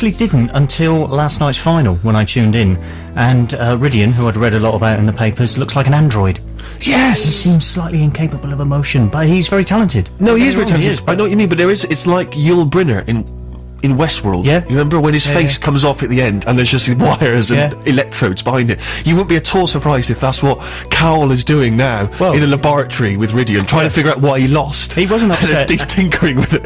actually didn't until last night's final when I tuned in, and Rydian, who I'd read a lot about in the papers, looks like an android. Yes! He seems slightly incapable of emotion, but he's very talented. No, he is very talented. I know what you mean, but it's like Yul Brynner in Westworld. Yeah. You remember when his face comes off at the end and there's just wires and electrodes behind it? You wouldn't be at all surprised if that's what Cowell is doing now in a laboratory with Rydian, trying to figure out why he lost. He wasn't upset. He's tinkering with it.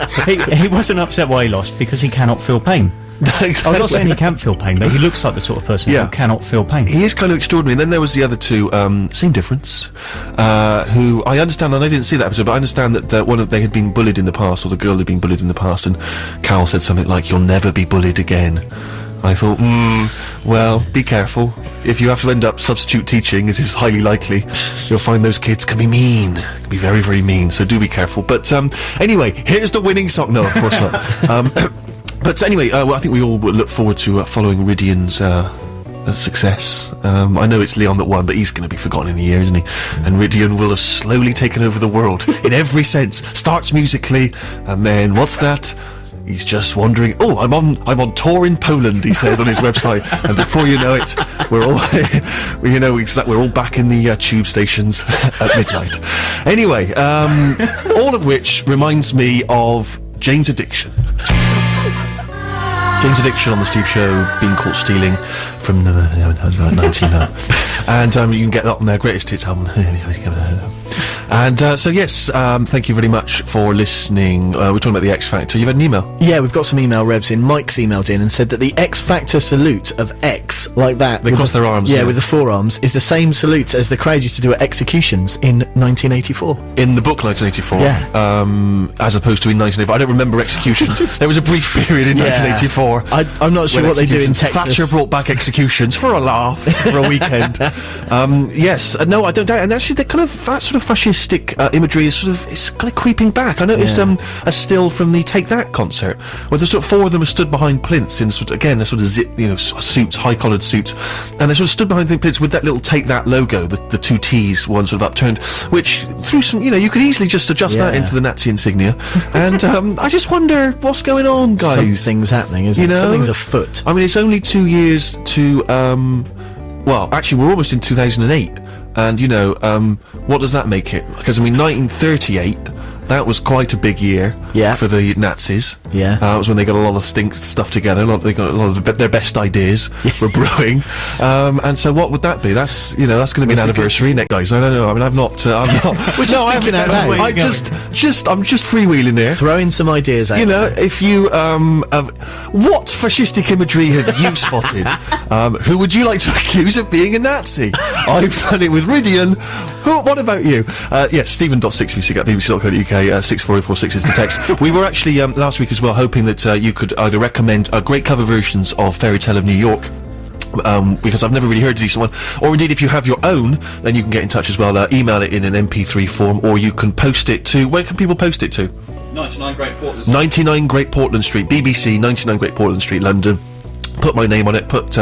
He wasn't upset why he lost because he cannot feel pain. Exactly. I'm not saying he can't feel pain, but he looks like the sort of person who cannot feel pain. He is kind of extraordinary. And then there was the other two, same difference, who I understand, and I didn't see that episode, but I understand that they had been bullied in the past, or the girl had been bullied in the past, and Cowell said something like, "You'll never be bullied again." I thought, well, be careful. If you have to end up substitute teaching, as is highly likely, you'll find those kids can be mean. Can be very, very mean, so do be careful. But anyway, here's the winning song. No, of course not. But anyway, I think we all look forward to following Rydian's success. I know it's Leon that won, but he's going to be forgotten in a year, isn't he? And Rydian will have slowly taken over the world in every sense. Starts musically, and then what's that? He's just wondering. Oh, I'm on tour in Poland, he says on his website, and before you know it, we're all, we're all back in the tube stations at midnight. Anyway, all of which reminds me of Jane's Addiction. Jane's Addiction on the Steve Show, Being Caught Stealing from 1999. And you can get that on their greatest hits album. And so yes, thank you very much for listening. We're talking about the X Factor. You've had an email? Yeah, we've got some email revs in. Mike's emailed in and said that the X Factor salute of X, like that, they cross their arms. Yeah, with the forearms, is the same salute as the crowd used to do at executions in 1984. In the book 1984? Yeah. As opposed to in 1984. I don't remember executions. There was a brief period in 1984. I'm not sure what they do in Texas. Thatcher brought back executions for a laugh, for a weekend. Yes, no, I don't doubt. And actually, that sort of fascistic imagery is kind of creeping back. I noticed a still from the Take That concert where the sort of four of them are stood behind plinths in a sort of zip, suits, high-collared suits, and they sort of stood behind the plinths with that little Take That logo, the two T's, one sort of upturned, which through some, you could easily just adjust that into the Nazi insignia. And I just wonder what's going on, guys. Something's happening, isn't it? Something's afoot. I mean, it's only 2 years to well, actually, we're almost in 2008. And, what does that make it? Because, 1938, that was quite a big year for the Nazis. Yeah. It was when they got a lot of stuff together. They got a lot of their best ideas were brewing. And so what would that be? That's going to be an anniversary next, guys. I don't know. I'm not. We're just thinking out loud. I'm just freewheeling there. Throwing some ideas out. If you, what fascistic imagery have you spotted? Who would you like to accuse of being a Nazi? I've done it with Rydian. What about you? Yes, Stephen.6music at bbc.co.uk, 64046 is the text. We were actually, last week as well, hoping that you could either recommend great cover versions of Fairy Tale of New York, because I've never really heard a decent one, or indeed if you have your own, then you can get in touch as well. Email it in an MP3 form, or you can post it to, where can people post it to? 99 Great Portland Street. 99 Great Portland Street, BBC, 99 Great Portland Street, London. Put my name on it, put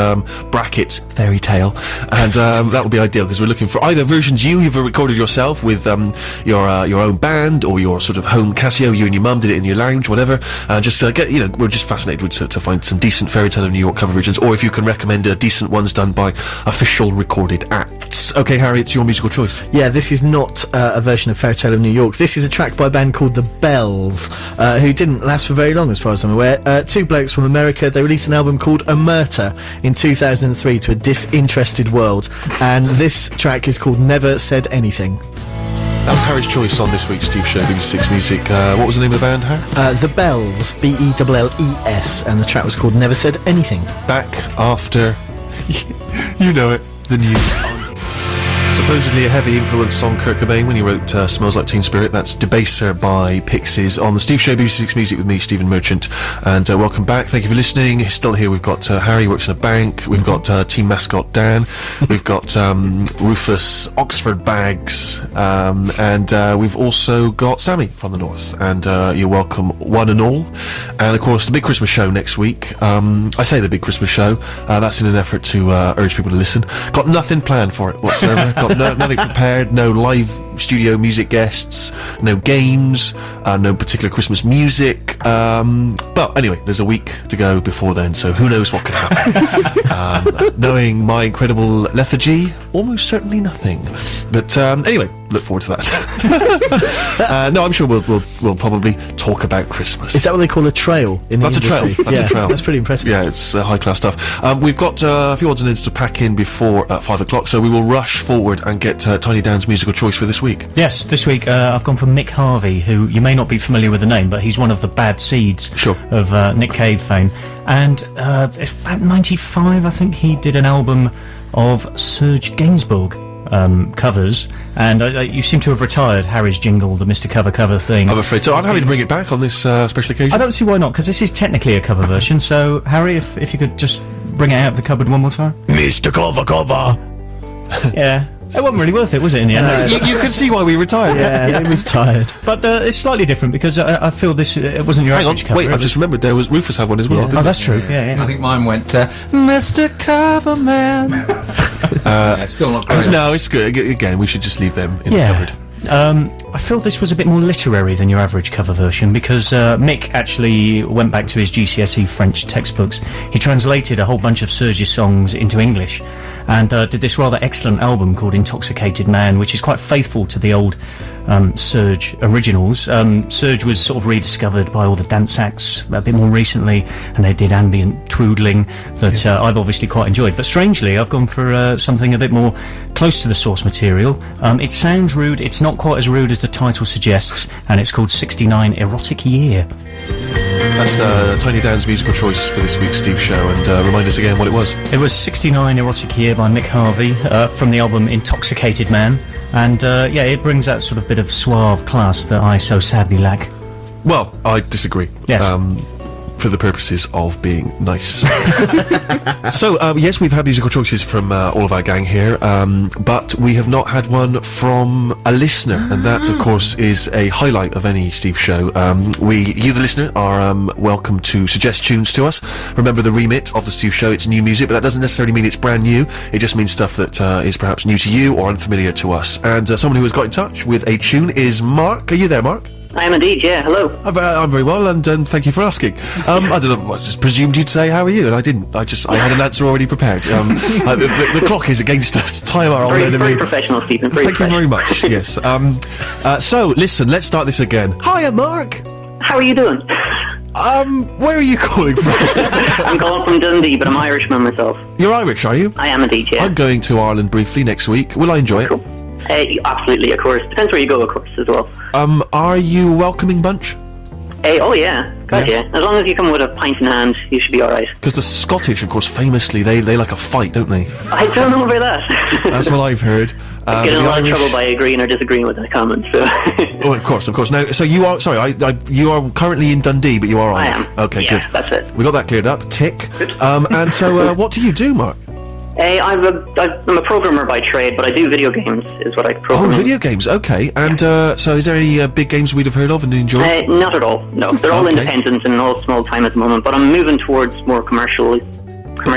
brackets Fairy Tale, and that would be ideal, because we're looking for either versions you've recorded yourself with your own band, or your sort of home Casio, you and your mum did it in your lounge, whatever. Just we're just fascinated to find some decent Fairy Tale of New York cover versions, or if you can recommend decent ones done by official recorded acts. Okay, Harry, it's your musical choice. Yeah, this is not a version of Fairy Tale of New York. This is a track by a band called The Bells, who didn't last for very long as far as I'm aware. Two blokes from America. They released an album called Omerta in 2003 to a disinterested world, and this track is called Never Said Anything. That was Harry's choice on this week's Steve Show, BBC6 Music. What was the name of the band, Harry? The Bells, Belles, and the track was called Never Said Anything. Back after, you know it, the news. Supposedly a heavy influence on Kurt Cobain when he wrote Smells Like Teen Spirit. That's Debaser by Pixies on the Steve Show, BBC6 Music with me, Stephen Merchant. And welcome back. Thank you for listening. Still here, we've got Harry, works in a bank. We've got team mascot Dan. We've got Rufus, Oxford Bags. And we've also got Sammy from the North. And you're welcome, one and all. And of course, the big Christmas show next week. I say the big Christmas show. That's in an effort to urge people to listen. Got nothing planned for it whatsoever. Got nothing prepared, no live studio music guests, no games, no particular Christmas music. But anyway, there's a week to go before then, so who knows what could happen. Knowing my incredible lethargy, almost certainly nothing. But anyway, look forward to that. No, I'm sure we'll probably talk about Christmas. Is that what they call a trail in the industry? That's a trail. That's a trail. That's pretty impressive. Yeah, it's high class stuff. We've got a few odds and ends to pack in before 5 o'clock, so we will rush forward and get Tiny Dan's musical choice for this week. Yes, this week I've gone for Mick Harvey, who you may not be familiar with the name, but he's one of the Bad Seeds of Nick Cave fame. And about 95, I think, he did an album of Serge Gainsbourg covers, and you seem to have retired Harry's jingle, the Mr. Cover thing. I'm afraid so. I'm happy to bring it back on this special occasion. I don't see why not, because this is technically a cover version, so Harry, if you could just bring it out of the cupboard one more time. Mr. Cover. Yeah. It wasn't really worth it, was it, in the end? You can see why we retired. Yeah, it was tired. But it's slightly different, because I feel this it wasn't your Hang on, average cover. wait, I've just remembered there was Rufus had one as well. Yeah. Didn't Oh, he? that's true. Yeah. I think mine went, Mr. Coverman. It's still not great. No, it's good. Again, we should just leave them in the cupboard. I feel this was a bit more literary than your average cover version, because Mick actually went back to his GCSE French textbooks. He translated a whole bunch of Serge's songs into English, and did this rather excellent album called Intoxicated Man, which is quite faithful to the old Serge originals. Serge was sort of rediscovered by all the dance acts a bit more recently, and they did ambient twoodling that I've obviously quite enjoyed. But strangely, I've gone for something a bit more close to the source material. It sounds rude, it's not quite as rude as the title suggests, and it's called 69 Erotic Year. That's Tiny Dan's musical choice for this week's Steve Show, and remind us again what it was. It was 69 Erotic Year by Mick Harvey from the album Intoxicated Man, and it brings that sort of bit of suave class that I so sadly lack. Well, I disagree. Yes. For the purposes of being nice. So, yes, we've had musical choices from all of our gang here, but we have not had one from a listener, and that, of course, is a highlight of any Steve show. You, the listener, are welcome to suggest tunes to us. Remember the remit of the Steve show, it's new music, but that doesn't necessarily mean it's brand new. It just means stuff that is perhaps new to you or unfamiliar to us. And someone who has got in touch with a tune is Mark. Are you there, Mark? I am indeed, yeah, hello. I'm very well, and thank you for asking. I don't know, I just presumed you'd say, how are you? And I didn't. I had an answer already prepared. The clock is against us. Time our old enemy. Very professional, Stephen. Thank you very much, yes. So, listen, let's start this again. Hiya, Mark! How are you doing? Where are you calling from? I'm calling from Dundee, but I'm Irishman myself. You're Irish, are you? I am indeed, yeah. I'm going to Ireland briefly next week. Will I enjoy it? Cool. Absolutely, of course. Depends where you go, of course, as well. Are you a welcoming bunch? Oh yeah, God, Yes. yeah. As long as you come with a pint in hand, you should be alright. Because the Scottish, of course, famously, they like a fight, don't they? I don't know about that. That's what I've heard. I get in the a lot of Irish- trouble by agreeing or disagreeing with that comment, so... Oh, of course. Now, so you are, sorry, you are currently in Dundee, but you are I Irish. am. Okay, Yeah, good. that's it. We got that cleared up. Tick. Good. And so, what do you do, Mark? I'm a programmer by trade, but I do video games, is what I program. Oh, video games. Okay. And so, is there any big games we'd have heard of and enjoyed? Not at all, no. They're all Okay. independent and all small time at the moment, but I'm moving towards more commercially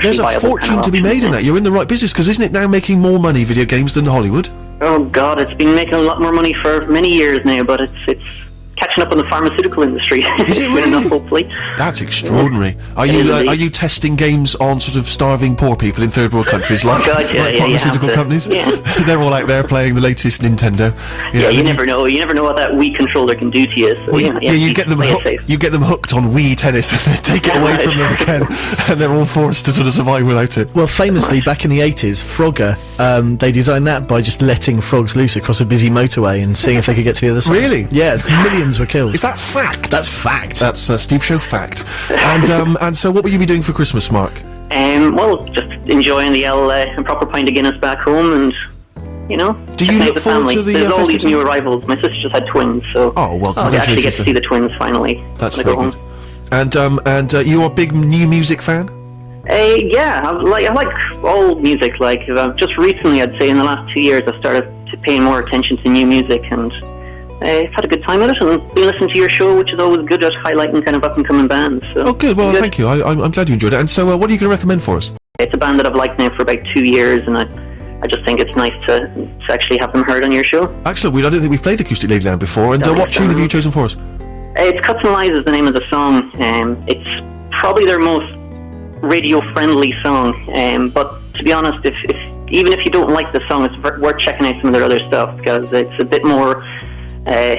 There's a viable fortune kind of to be made options, in yeah. that. You're in the right business, because isn't it now making more money, video games, than Hollywood? Oh God, it's been making a lot more money for many years now, but it's catching up on the pharmaceutical industry. Is it Soon really? enough, hopefully. That's extraordinary. Are It you is indeed. are you testing games on sort of starving poor people in third world countries like, God, yeah, like yeah, you have pharmaceutical to. companies? Yeah. They're all out there playing the latest Nintendo. Yeah, you and never know. You never know what that Wii controller can do to you. So, Well, yeah, you get them play it safe. you get them hooked on Wii tennis and then take it away from them again, and they're all forced to sort of survive without it. Well, famously, back in the 80s, Frogger, they designed that by just letting frogs loose across a busy motorway and seeing if they could get to the other side. Really? Yeah, millions were killed. Is that fact? That's fact. That's Steve Show fact. And so, what will you be doing for Christmas, Mark? Well, just enjoying the proper pint of Guinness back home, and you know. Do you checking out look the forward family. to the, There's all these festivities? new arrivals. My sister just had twins, so Oh well, I actually get congratulations. to see the twins finally. That's when I very go good. home. And you're a big new music fan? Yeah, I like all music. Like just recently, I'd say in the last 2 years, I've started to pay more attention to new music, and I've had a good time with it. And been listening to your show, which is always good at highlighting kind of up and coming bands. So Oh, good. Well, it's thank you. I'm glad you enjoyed it. And so, what are you going to recommend for us? It's a band that I've liked now for about 2 years, and I I just think it's nice to actually have them heard on your show. Excellent. I don't think we've played Acoustic Ladyland before. And what tune have you chosen for us? It's Cuts and Lies is the name of the song. It's probably their most radio-friendly song. But to be honest, even if you don't like the song, it's worth checking out some of their other stuff, because it's a bit more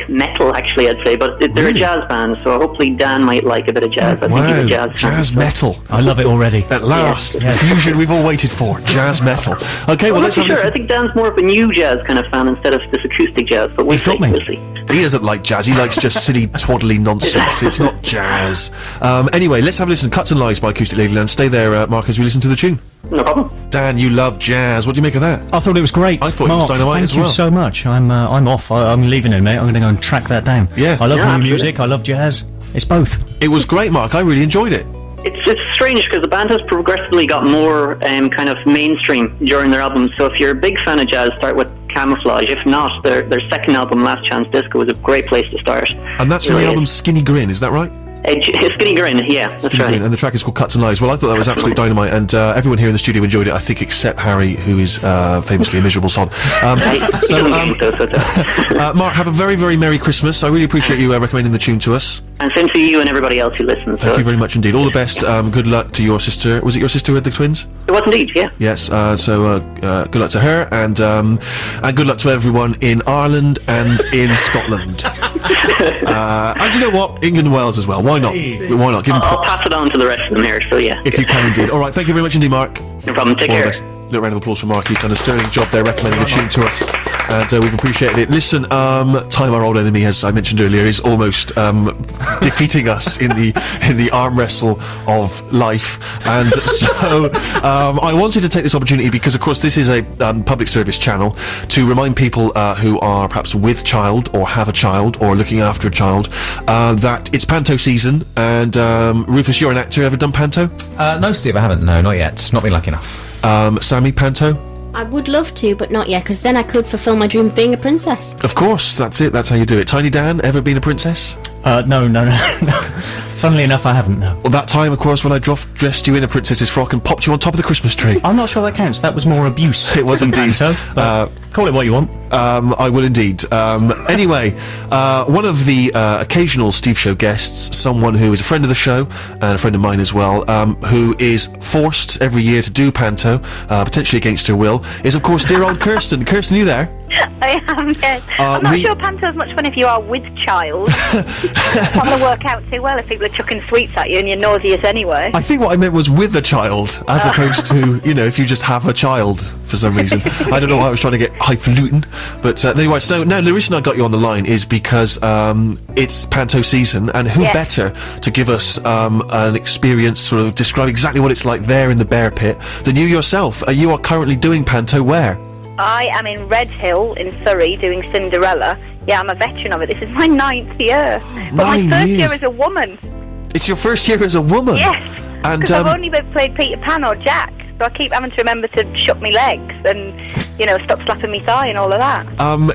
metal, actually, I'd say. But they're a jazz band, so hopefully Dan might like a bit of jazz. I think he's a jazz fan, so. Metal. I love it already. At last, the fusion we've all waited for. Jazz metal. Okay, well, let's have a listen. I think Dan's more of a new jazz kind of fan instead of this acoustic jazz, but we'll see. He doesn't like jazz, he likes just silly, twaddly nonsense. It's not jazz. Anyway, let's have a listen. Cuts and Lies by Acoustic Ladyland. Stay there, Mark, as we listen to the tune. No problem. Dan, you love jazz. What do you make of that? I thought it was great. I thought Mark, it was dynamite as well. Thank you so much. I'm off. I'm leaving in a minute. I'm going to go and track that down. Yeah. I love new absolutely. music. I love jazz. It's both. It was great, Mark. I really enjoyed it. It's strange because the band has progressively got more kind of mainstream during their albums. So if you're a big fan of jazz, start with Camouflage. If not, their second album, Last Chance Disco, is a great place to start. And that's from the album Skinny Grin, is that right? Skinny Grin, yeah, that's Skinny right. Grin, and the track is called Cuts and Lies. Well, I thought that was absolute dynamite, and everyone here in the studio enjoyed it, I think, except Harry, who is famously a miserable sod. Mark, have a very, very Merry Christmas. I really appreciate you recommending the tune to us. And same to you and everybody else who listens. Thank you very much indeed. All the best. Good luck to your sister. Was it your sister who had the twins? It was indeed, yeah. Yes. Good luck to her, and good luck to everyone in Ireland and in Scotland. And you know what? England and Wales as well. Why not? Why not? Give them I'll props. pass it on to the rest of them here, so yeah. If you can indeed. All right. Thank you very much indeed, Mark. No problem. Take All the care. best. Little round of applause for Mark. He's done a sterling job there recommending a tune to us, and we've appreciated it. Listen, time, our old enemy, as I mentioned earlier, is almost defeating us in the arm wrestle of life, and so I wanted to take this opportunity because, of course, this is a public service channel to remind people who are perhaps with child or have a child or looking after a child that it's Panto season. And Rufus, you're an actor. Ever done Panto? No, Steve, I haven't. No, not yet. Not been lucky enough. Sammy, Panto? I would love to, but not yet, because then I could fulfil my dream of being a princess. Of course, that's it. That's how you do it. Tiny Dan, ever been a princess? No. Funnily enough, I haven't, no. Well, that time, of course, when I dressed you in a princess's frock and popped you on top of the Christmas tree. I'm not sure that counts. That was more abuse. It was indeed. So, call it what you want. I will indeed. Anyway, one of the occasional Steve Show guests, someone who is a friend of the show and a friend of mine as well, who is forced every year to do Panto, potentially against her will, is of course dear old Kirsten. Kirsten, you there? I am, yes. I'm not sure Panto's much fun if you are with child. It's not going to work out too well if people are chucking sweets at you and you're nauseous anyway. I think what I meant was with a child, as opposed to, if you just have a child for some reason. I don't know why I was trying to get highfalutin, but anyway, so now the reason I got you on the line is because it's Panto season, and who better to give us an experience, sort of describe exactly what it's like there in the bear pit than you yourself. You are currently doing Panto where? I am in Redhill in Surrey doing Cinderella. Yeah, I'm a veteran of it. This is my 9th year. But my first year as a woman. It's your first year as a woman? Yes. And because I've only played Peter Pan or Jack. So I keep having to remember to shut my legs and, stop slapping me thigh and all of that.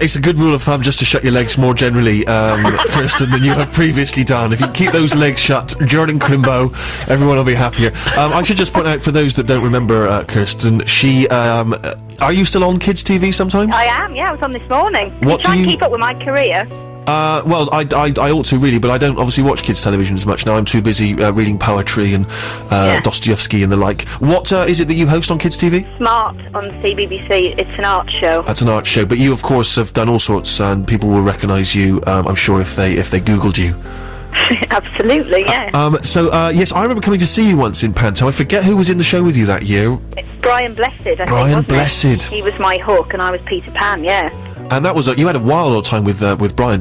It's a good rule of thumb just to shut your legs more generally, Kirsten, than you have previously done. If you keep those legs shut, Jordan Crimbo, everyone will be happier. I should just point out, for those that don't remember Kirsten, she, are you still on Kids TV sometimes? I am, yeah. I was on this morning. What I try and keep up with my career. Well, I ought to really, but I don't obviously watch kids television as much now. I'm too busy reading poetry and Dostoevsky and the like. What is it that you host on Kids TV? Smart on CBBC. It's an art show. That's an art show, but you of course have done all sorts, and people will recognise you. I'm sure if they googled you. Absolutely, yeah. Yes, I remember coming to see you once in Panto. I forget who was in the show with you that year. It's Brian Blessed. I think, Brian Blessed. He was my Hook, and I was Peter Pan. Yeah. And that was you had a wild old time with Brian, didn't you?